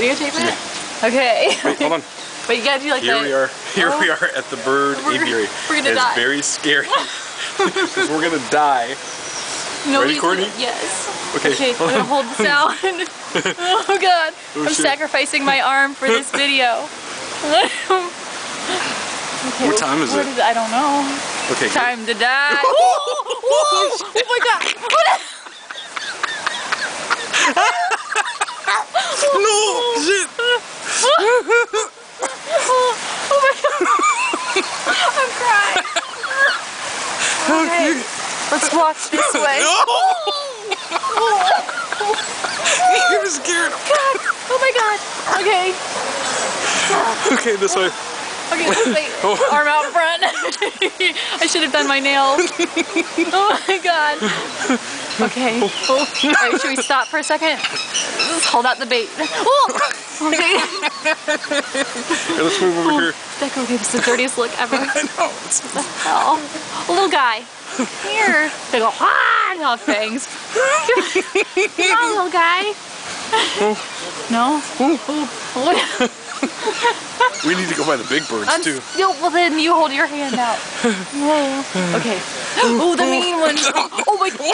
Videotape it? Okay. Wait, hold on. But you gotta do like that. Here we are at the bird aviary. We're gonna die. It's very scary because we're gonna die. Ready, Courtney? Yes. Okay. Okay, I'm gonna hold the sound. Oh God. Oh, I'm sacrificing my arm for this video. Okay, what time is it? I don't know. Okay. Time to die. Oh my God. No! Shit! Oh my God. I'm crying. Okay. Let's walk this way. No! You're scared. God. Oh my God. Okay. Okay, this way. Okay, let's wait. Arm out front. I should have done my nails. Oh my God. Okay. Alright, should we stop for a second? Let's hold out the bait. Oh! Okay. Here, let's move over here. Deco gave us the dirtiest look ever. I know. What the hell? A little guy. Here. They go, ah! And all fangs. Come on, little guy. No? We need to go by the big birds too. Well, then you hold your hand out. Whoa. Okay. Oh, the mean one. Oh my God.